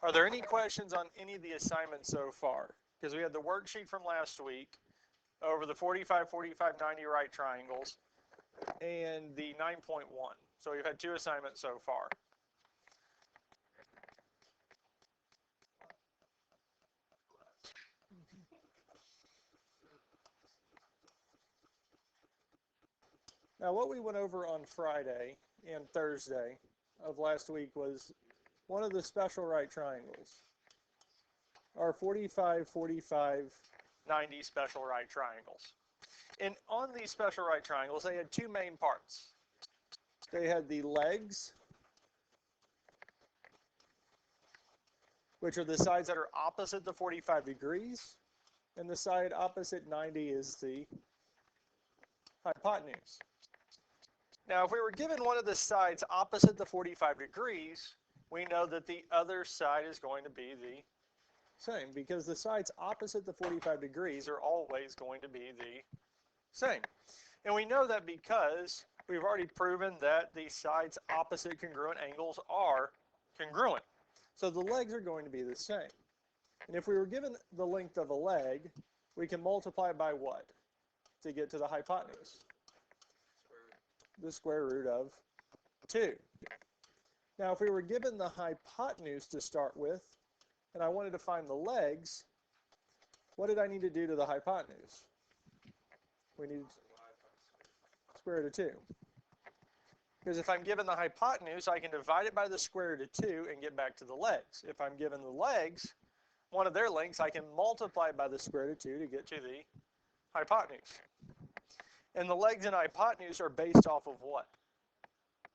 Are there any questions on any of the assignments so far? Because we had the worksheet from last week over the 45, 45, 90 right triangles and the 9.1. So we've had 2 assignments so far. Now what we went over on Friday and Thursday of last week was one of the special right triangles. Our 45, 45, 90 special right triangles. And on these special right triangles, they had 2 main parts. They had the legs, which are the sides that are opposite the 45 degrees, and the side opposite 90 is the hypotenuse. Now, if we were given one of the sides opposite the 45 degrees, we know that the other side is going to be the same, because the sides opposite the 45 degrees are always going to be the same. And we know that because we've already proven that the sides opposite congruent angles are congruent. So the legs are going to be the same. And if we were given the length of a leg, we can multiply by what to get to the hypotenuse? The square root of 2. Now, if we were given the hypotenuse to start with, and I wanted to find the legs, what did I need to do to the hypotenuse? We need square root of 2. Because if I'm given the hypotenuse, I can divide it by the square root of 2 and get back to the legs. If I'm given the legs, one of their lengths, I can multiply by the square root of 2 to get to the hypotenuse. And the legs and hypotenuse are based off of what?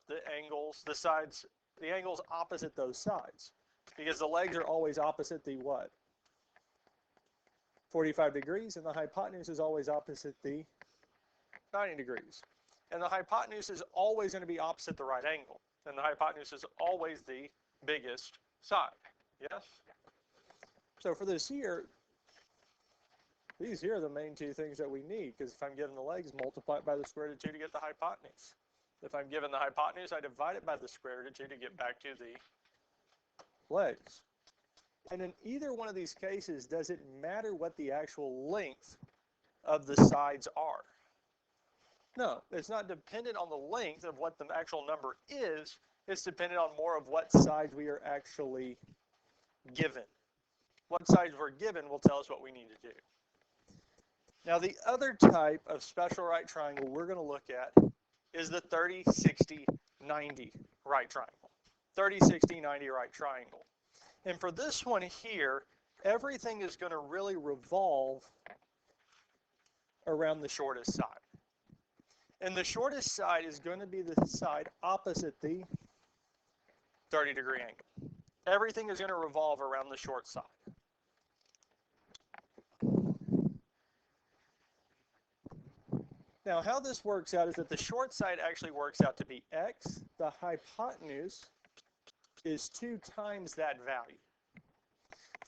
The angles, the sides, the angles opposite those sides. Because the legs are always opposite the what? 45 degrees, and the hypotenuse is always opposite the 90 degrees. And the hypotenuse is always going to be opposite the right angle. And the hypotenuse is always the biggest side. Yes? So for this here, these here are the main 2 things that we need, because if I'm given the legs, multiply it by the square root of 2 to get the hypotenuse. If I'm given the hypotenuse, I divide it by the square root of 2 to get back to the legs. And in either one of these cases, does it matter what the actual length of the sides are? No, it's not dependent on the length of what the actual number is. It's dependent on more of what sides we are actually given. What sides we're given will tell us what we need to do. Now, the other type of special right triangle we're going to look at is the 30, 60, 90 right triangle. 30, 60, 90 right triangle. And for this one here, everything is going to really revolve around the shortest side. And the shortest side is going to be the side opposite the 30-degree angle. Everything is going to revolve around the short side. Now, how this works out is that the short side actually works out to be x. The hypotenuse is 2 times that value.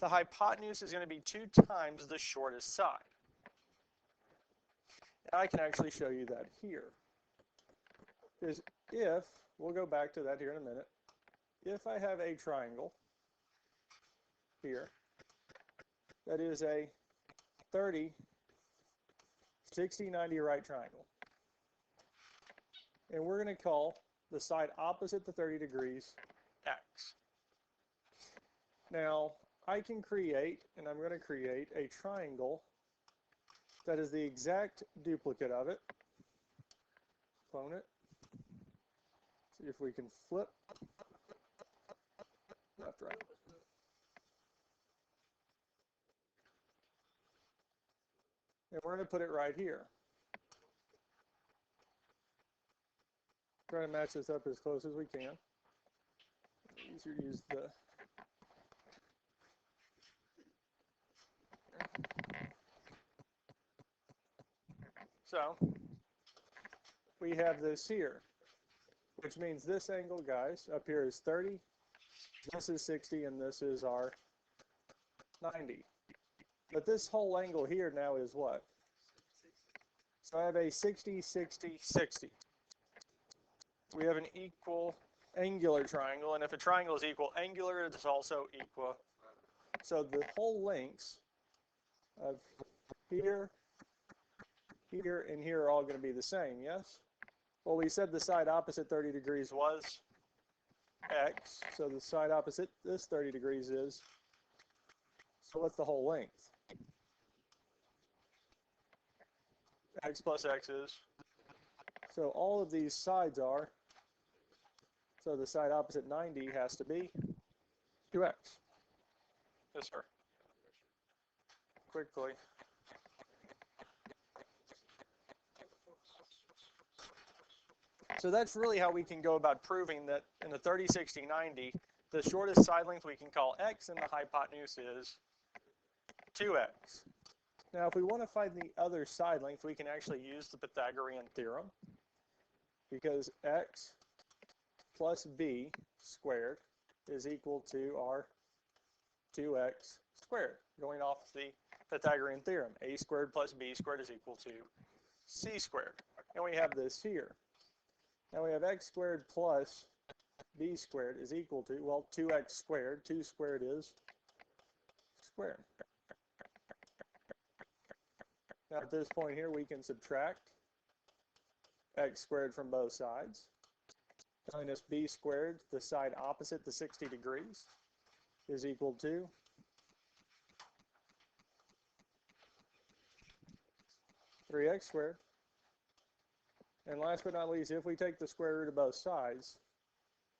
The hypotenuse is going to be 2 times the shortest side. And I can actually show you that here. Because if, we'll go back to that here in a minute, if I have a triangle here that is a 30, 60, 90 right triangle, and we're going to call the side opposite the 30 degrees x. Now, I can create, and I'm going to create a triangle that is the exact duplicate of it. Clone it. See if we can flip left, right. And we're going to put it right here. Try to match this up as close as we can. Easier to use the so we have this here, which means this angle, guys, up here is 30, this is 60, and this is our 90. But this whole angle here now is what? So I have a 60, 60, 60. We have an equal angular triangle, and if a triangle is equal angular, it is also equal. So the whole lengths of here, here, and here are all going to be the same, yes? Well, we said the side opposite 30 degrees was x, so the side opposite this 30 degrees is, so what's the whole length? X plus x is. So all of these sides are, so the side opposite 90 has to be 2x. Yes, sir. Quickly. So that's really how we can go about proving that in the 30, 60, 90, the shortest side length we can call x and the hypotenuse is 2x. Now, if we want to find the other side length, we can actually use the Pythagorean Theorem, because x plus b squared is equal to our 2x squared, going off the Pythagorean Theorem. A squared plus b squared is equal to c squared. And we have this here. Now we have x squared plus b squared is equal to, well, 2x squared. 2 squared is squared. Now at this point here, we can subtract x squared from both sides, minus b squared, the side opposite the 60 degrees, is equal to 3x squared. And last but not least, if we take the square root of both sides,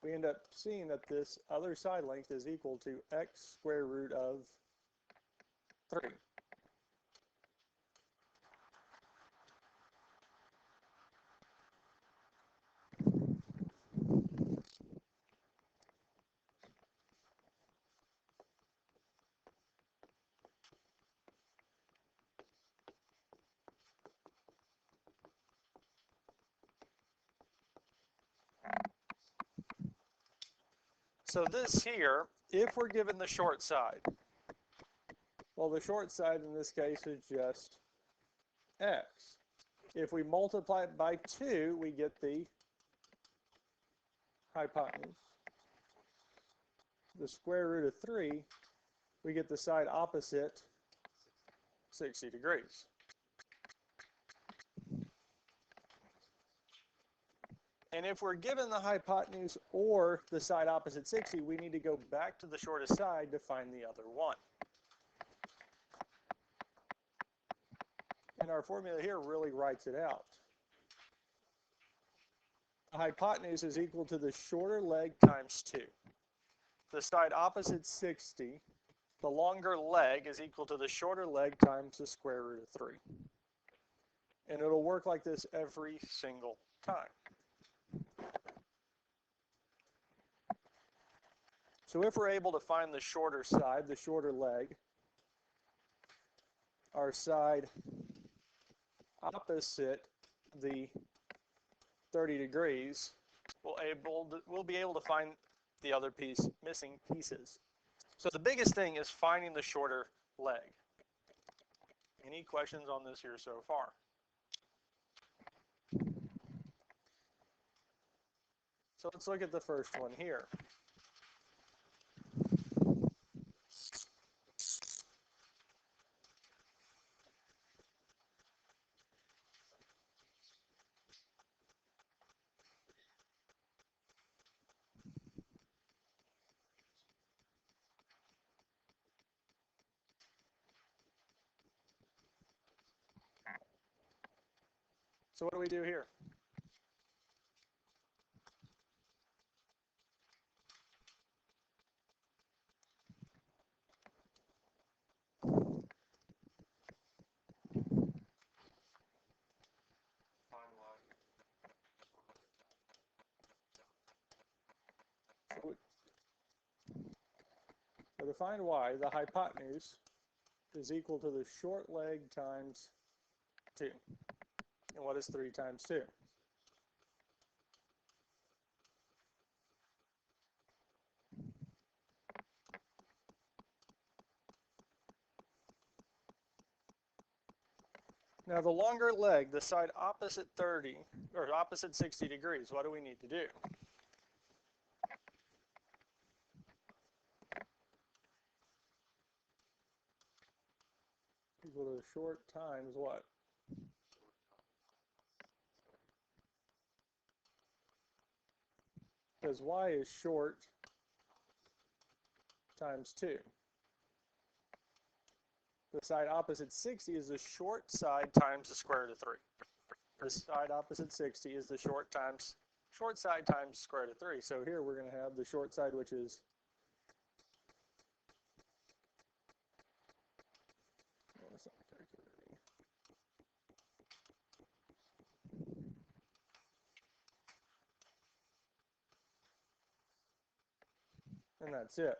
we end up seeing that this other side length is equal to x square root of 3. So this here, if we're given the short side, well, the short side in this case is just x. If we multiply it by 2, we get the hypotenuse. The square root of 3, we get the side opposite 60 degrees. And if we're given the hypotenuse or the side opposite 60, we need to go back to the shortest side to find the other one. And our formula here really writes it out. The hypotenuse is equal to the shorter leg times 2. The side opposite 60, the longer leg is equal to the shorter leg times the square root of 3. And it'll work like this every single time. So if we're able to find the shorter side, the shorter leg, our side opposite the 30 degrees, we'll be able to find the other missing pieces. So the biggest thing is finding the shorter leg. Any questions on this here so far? So let's look at the first one here. So what do we do here? So to find y, the hypotenuse is equal to the short leg times 2. And what is 3 times 2? Now the longer leg, the side opposite 30, or opposite 60 degrees, what do we need to do? equal to short times what? Because y is short times 2. The side opposite 60 is the short side times the square root of 3. The side opposite 60 is the short side times square root of 3. So here we're going to have the short side, which is and that's it.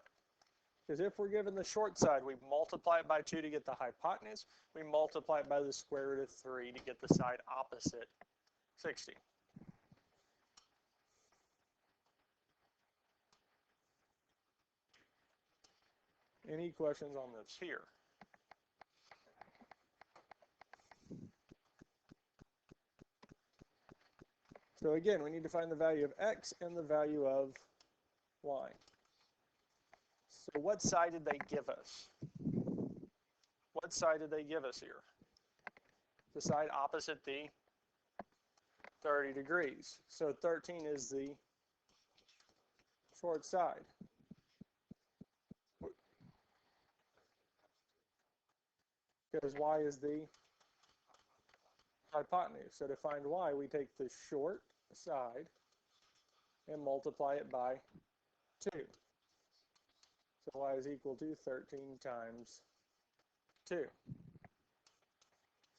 Because if we're given the short side, we multiply it by 2 to get the hypotenuse. We multiply it by the square root of 3 to get the side opposite 60. Any questions on this here? So again, we need to find the value of x and the value of y. So what side did they give us? What side did they give us here? The side opposite the 30 degrees. So 13 is the short side. Because y is the hypotenuse. So to find y, we take the short side and multiply it by 2. So y is equal to 13 times 2.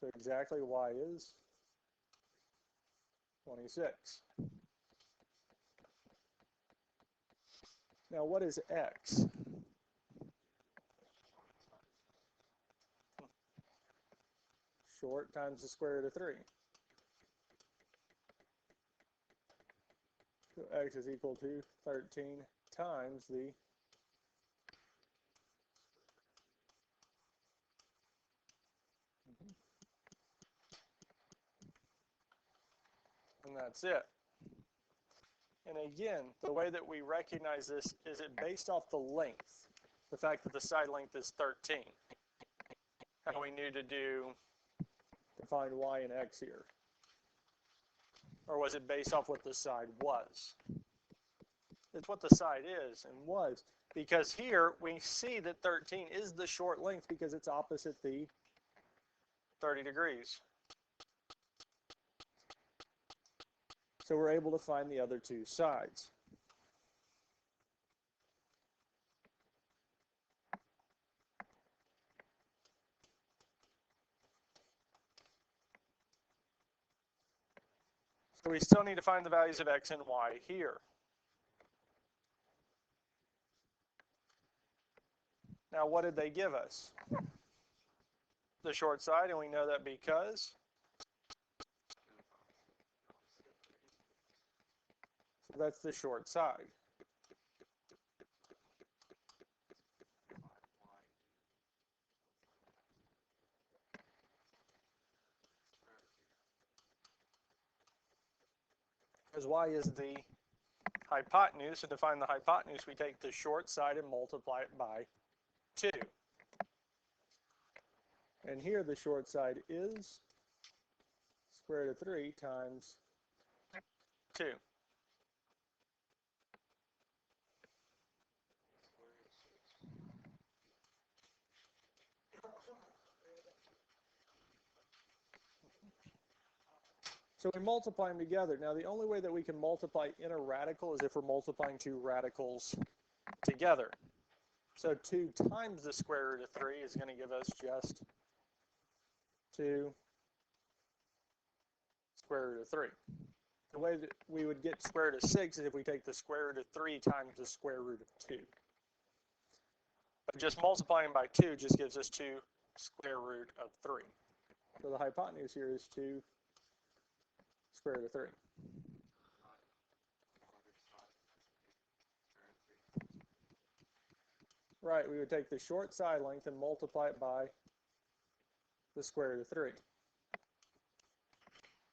So exactly y is 26. Now what is x? Short times the square root of 3. So x is equal to 13 times the and that's it. And again, the way that we recognize this is it based off the length, the fact that the side length is 13. How we knew to find y and x here. Or was it based off what the side was? It's what the side is and was. Because here we see that 13 is the short length because it's opposite the 30 degrees. So we're able to find the other two sides. So we still need to find the values of x and y here. Now what did they give us? The short side, and we know that because so that's the short side. Because y is the hypotenuse, and to find the hypotenuse, we take the short side and multiply it by 2. And here the short side is square root of 3 times 2. So we multiply them together. Now the only way that we can multiply in a radical is if we're multiplying two radicals together. So 2 times the square root of 3 is going to give us just 2 square root of 3. The way that we would get square root of 6 is if we take the square root of 3 times the square root of 2. But just multiplying by 2 just gives us 2 square root of 3. So the hypotenuse here is 2 square root of 3. Right, we would take the short side length and multiply it by the square root of 3.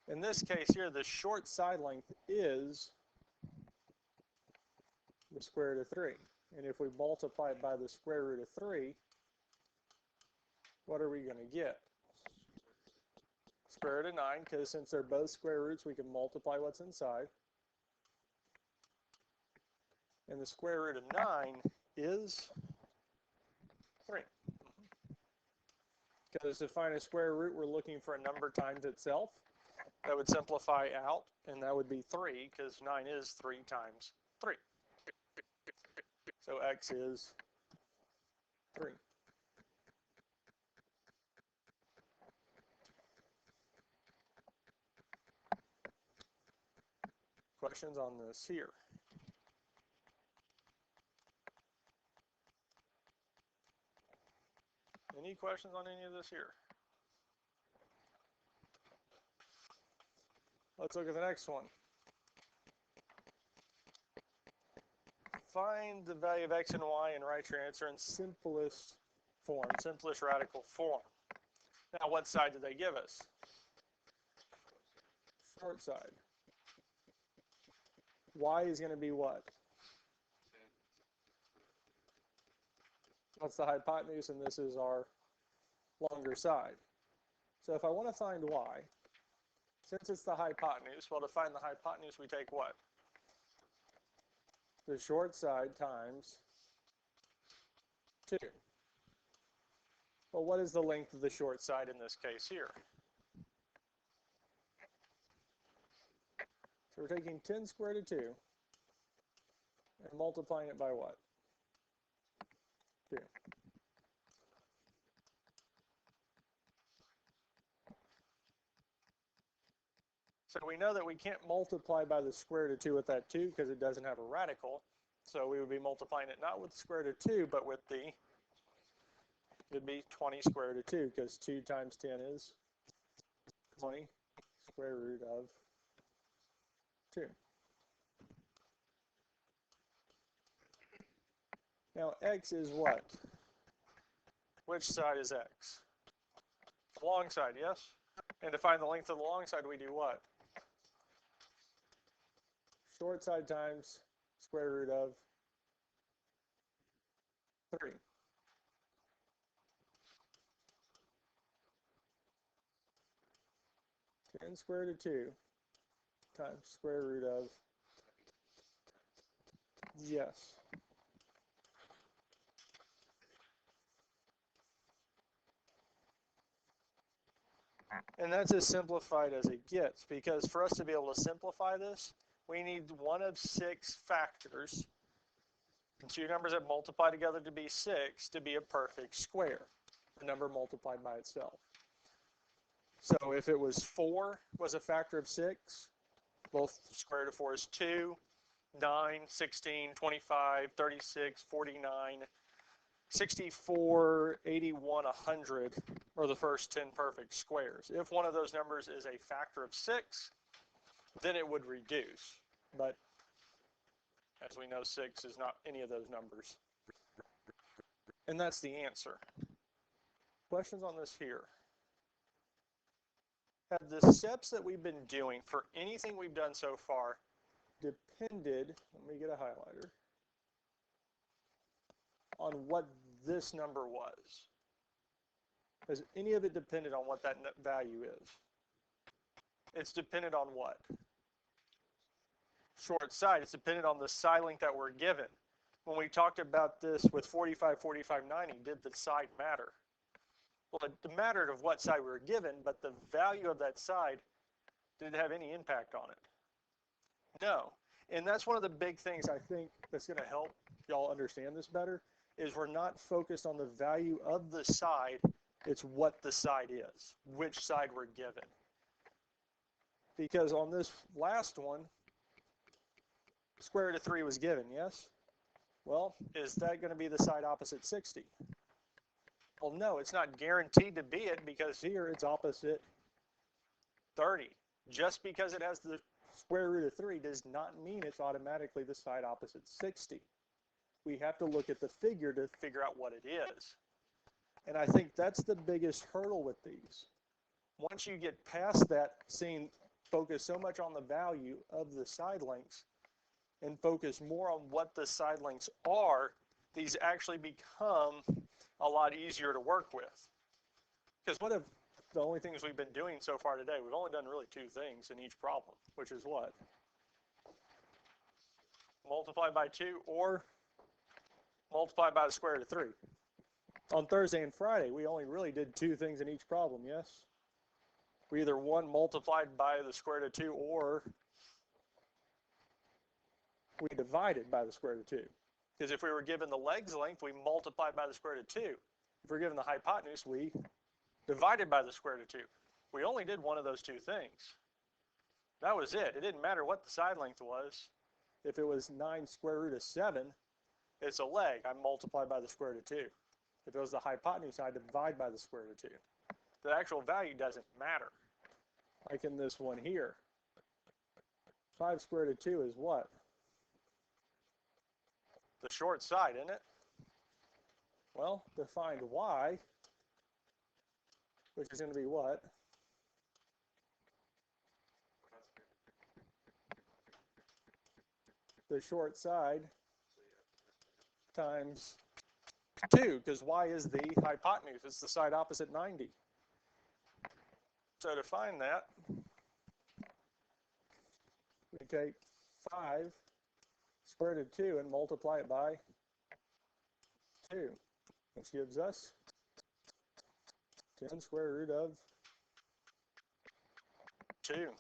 In this case here, the short side length is the square root of 3. And if we multiply it by the square root of 3, what are we going to get? Square root of 9, because since they're both square roots, we can multiply what's inside. And the square root of 9 is 3. Because to find a square root, we're looking for a number times itself. That would simplify out, and that would be 3, because 9 is 3 times 3. So x is 3. Questions on this here? Any questions on any of this here? Let's look at the next one. Find the value of x and y and write your answer in simplest form, simplest radical form. Now, what side did they give us? Short side. Y is going to be what? That's the hypotenuse, and this is our longer side. So if I want to find y, since it's the hypotenuse, well, to find the hypotenuse, we take what? The short side times 2. Well, what is the length of the short side in this case here? So we're taking 10 squared of 2 and multiplying it by what? 2. So we know that we can't multiply by the square root of 2 with that 2 because it doesn't have a radical. So we would be multiplying it not with the square root of 2, but with the, it would be 20 square root of 2, because 2 times 10 is 20 square root of 2. Now x is what? Which side is x? The long side, yes? And to find the length of the long side, we do what? Short side times square root of 3. And square root of 2 times square root of, yes. And that's as simplified as it gets, because for us to be able to simplify this, we need one of 6 factors, 2 numbers that multiply together to be 6, to be a perfect square, a number multiplied by itself. So if it was 4 was a factor of 6, well, square root of 4 is 2, 9, 16, 25, 36, 49, 64, 81, 100 are the first 10 perfect squares. If one of those numbers is a factor of 6, then it would reduce. But as we know, 6 is not any of those numbers. And that's the answer. Questions on this here? Have the steps that we've been doing for anything we've done so far depended, let me get a highlighter, on what this number was? Has any of it depended on what that value is? It's dependent on what? Short side. It's dependent on the side length that we're given. When we talked about this with 45, 45, 90, did the side matter? Well, it mattered of what side we were given, but the value of that side, did it have any impact on it? No. And that's one of the big things I think that's going to help y'all understand this better, is we're not focused on the value of the side, it's what the side is, which side we're given. Because on this last one, square root of 3 was given, yes? Well, is that going to be the side opposite 60? Well, no, it's not guaranteed to be it, because here it's opposite 30. Just because it has the square root of 3 does not mean it's automatically the side opposite 60. We have to look at the figure to figure out what it is. And I think that's the biggest hurdle with these. Once you get past that, focus so much on the value of the side lengths and focus more on what the side lengths are, these actually become a lot easier to work with. Because what if the only things we've been doing so far today, we've only done really two things in each problem, which is what? Multiply by 2 or multiply by the square root of 3. On Thursday and Friday, we only really did two things in each problem, yes? We either one multiplied by the square root of 2 or we divided by the square root of 2. Because if we were given the leg's length, we multiplied by the square root of 2. If we're given the hypotenuse, we divided by the square root of 2. We only did one of those two things. That was it. It didn't matter what the side length was. If it was 9 square root of 7, it's a leg. I multiply by the square root of 2. If it was the hypotenuse, I divide by the square root of 2. The actual value doesn't matter. Like in this one here. 5 square root of 2 is what? The short side, isn't it? Well, to find y, which is going to be what? The short side times 2, because y is the hypotenuse. It's the side opposite 90. So to find that, we take 5 square root of 2 and multiply it by 2, which gives us 10 square root of 2.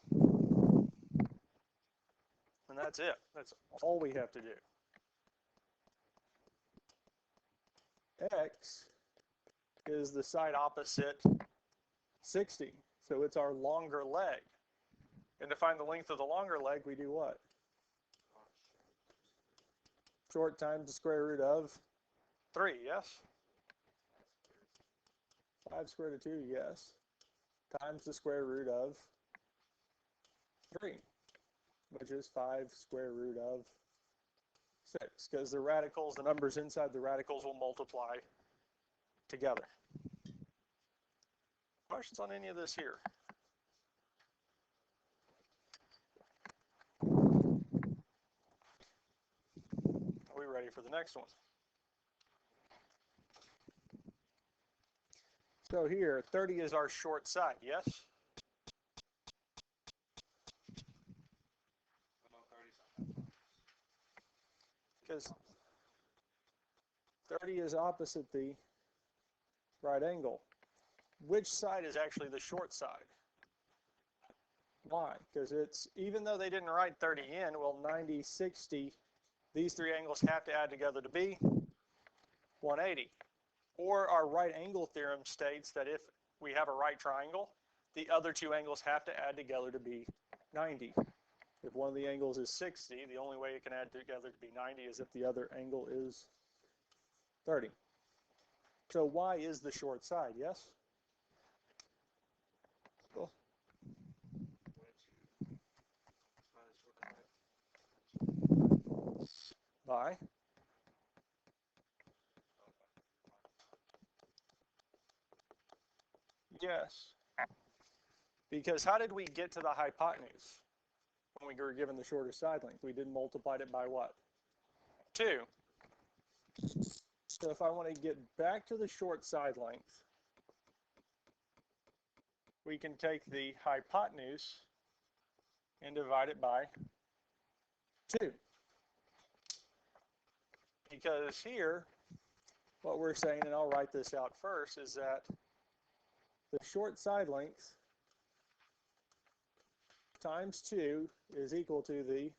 And that's it. That's all we have to do. X is the side opposite 60. So it's our longer leg. And to find the length of the longer leg, we do what? Short times the square root of 3, yes? 5 square root of 2, yes. Times the square root of 3, which is 5 square root of 6, because the radicals, the numbers inside the radicals will multiply together. Questions on any of this here? Are we ready for the next one? So here, 30 is our short side, yes? Because 30 is opposite the right angle. Which side is actually the short side? Why? Because it's, even though they didn't write 30 in, well, 90, 60, these three angles have to add together to be 180. Or our right angle theorem states that if we have a right triangle, the other two angles have to add together to be 90. If one of the angles is 60, the only way it can add together to be 90 is if the other angle is 30. So y is the short side, yes? Cool. By? Yes. Because how did we get to the hypotenuse when we were given the shorter side length? We did multiplied it by what? 2. So if I want to get back to the short side length, we can take the hypotenuse and divide it by 2. Because here, what we're saying, and I'll write this out first, is that the short side length times 2 is equal to the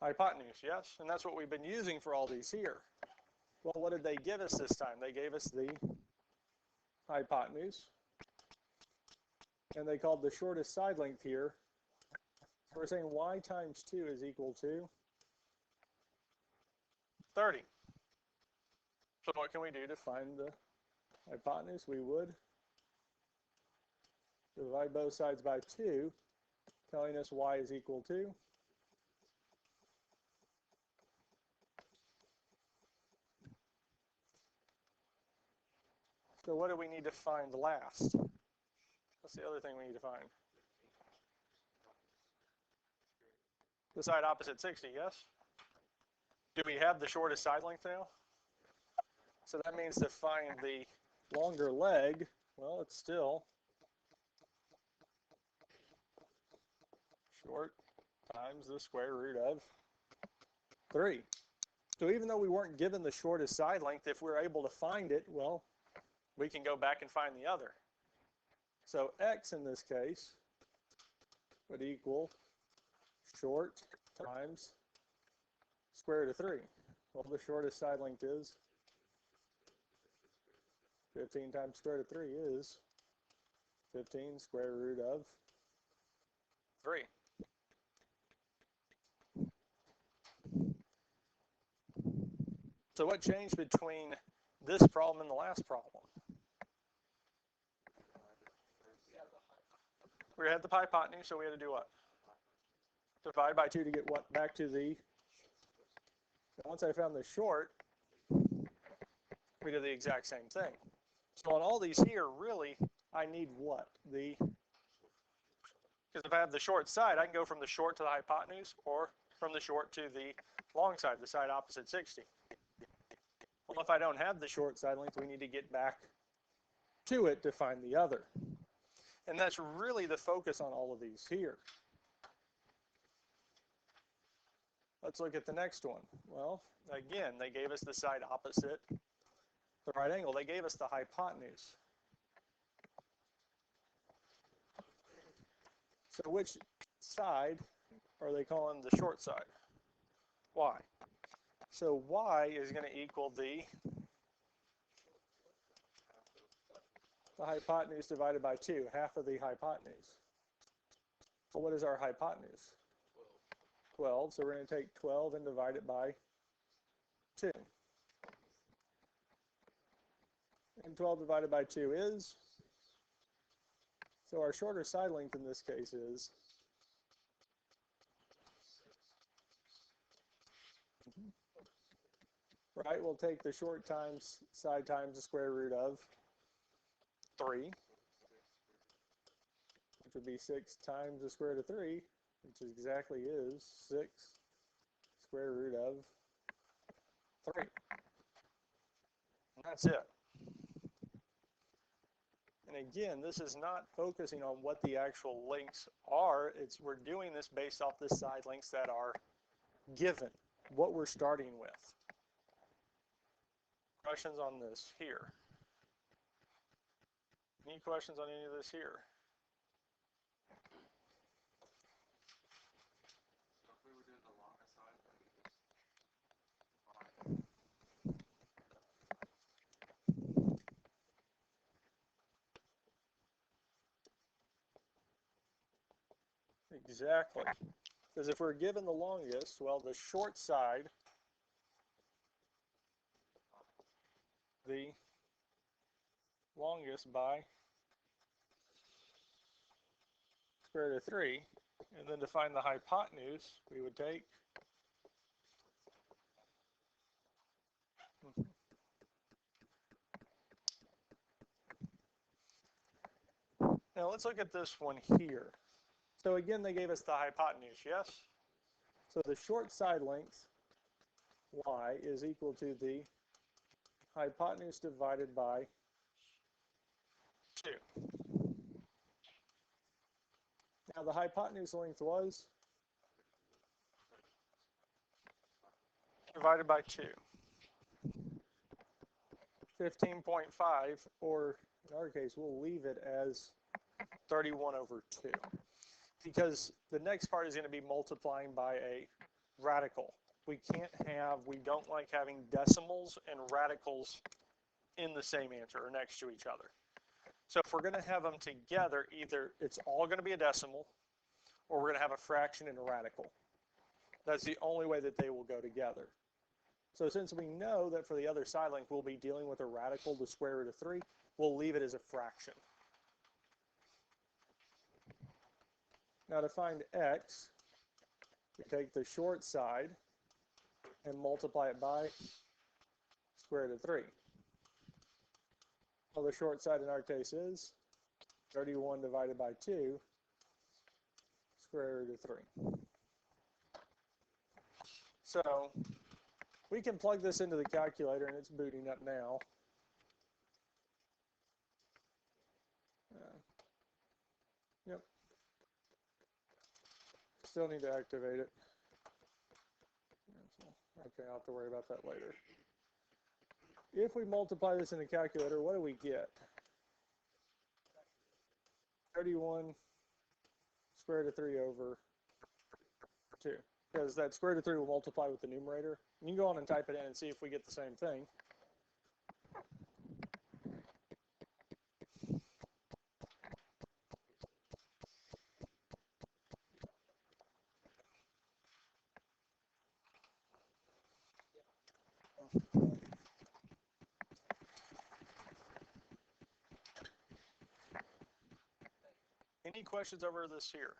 hypotenuse, yes? And that's what we've been using for all these here. Well, what did they give us this time? They gave us the hypotenuse, and they called the shortest side length here. We're saying y times 2 is equal to 30. So what can we do to find the hypotenuse? We would divide both sides by 2, telling us y is equal to 'So what do we need to find last? What's the other thing we need to find? The side opposite 60, yes? Do we have the shortest side length now? So that means to find the longer leg, well, it's still short times the square root of 3. So even though we weren't given the shortest side length, if we're able to find it, well, we can go back and find the other. So x in this case would equal short times square root of 3. Well, the shortest side length is 15 times square root of 3 is 15 square root of 3. So what changed between this problem and the last problem? We had the hypotenuse, so we had to do what? Divide by 2 to get what? Back to the... Once I found the short, we did the exact same thing. So on all these here, really, I need what? Because if I have the short side, I can go from the short to the hypotenuse, or from the short to the long side, the side opposite 60. Well, if I don't have the short side length, we need to get back to it to find the other. And that's really the focus on all of these here. Let's look at the next one. Well, again, they gave us the side opposite the right angle. They gave us the hypotenuse. So which side are they calling the short side? Y. So y is going to equal the hypotenuse divided by 2, half of the hypotenuse. Well, what is our hypotenuse? 12. So we're going to take 12 and divide it by 2. And 12 divided by 2 is, so our shorter side length in this case is right, we'll take the short times side times the square root of 3, which would be 6 times the square root of 3, which exactly is 6 square root of 3. And that's it. And again, this is not focusing on what the actual lengths are. We're doing this based off the side lengths that are given, what we're starting with. Questions on this here? Any questions on any of this here? So if we were doing the longest side, Exactly. Because if we're given the longest, well, the short side, the longest by square root of 3, and then to find the hypotenuse, we would take Now let's look at this one here. So again, they gave us the hypotenuse, yes? So the short side length, y, is equal to the hypotenuse divided by 2. Now the hypotenuse length was divided by 2. 15.5, or in our case, we'll leave it as 31 over 2. Because the next part is going to be multiplying by a radical. We don't like having decimals and radicals in the same answer or next to each other. So if we're going to have them together, either it's all going to be a decimal or we're going to have a fraction and a radical. That's the only way that they will go together. So since we know that for the other side length we'll be dealing with a radical, the square root of 3, we'll leave it as a fraction. Now to find x, we take the short side and multiply it by square root of 3. Well, the short side in our case is 31 divided by 2, square root of 3. So we can plug this into the calculator, and it's booting up now. Still need to activate it. Okay, I'll have to worry about that later. If we multiply this in the calculator, what do we get? 31 square root of 3 over 2. Because that square root of 3 will multiply with the numerator. You can go on and type it in and see if we get the same thing. Any questions over this here?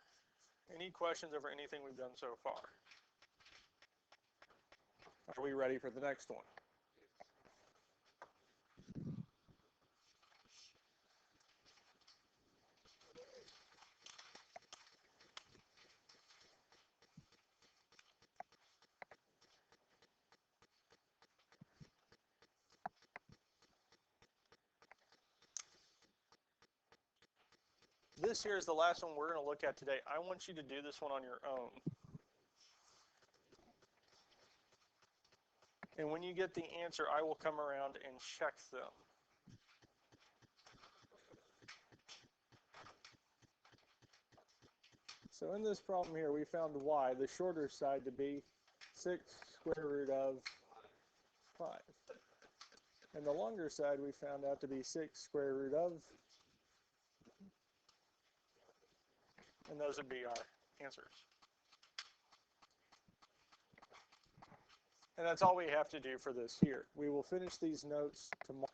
Any questions over anything we've done so far? Are we ready for the next one? This here is the last one we're going to look at today. I want you to do this one on your own. And when you get the answer, I will come around and check them. So in this problem here, we found y, the shorter side, to be 6 square root of 5. And the longer side we found out to be 6 square root of, and those would be our answers. And that's all we have to do for this here. We will finish these notes tomorrow.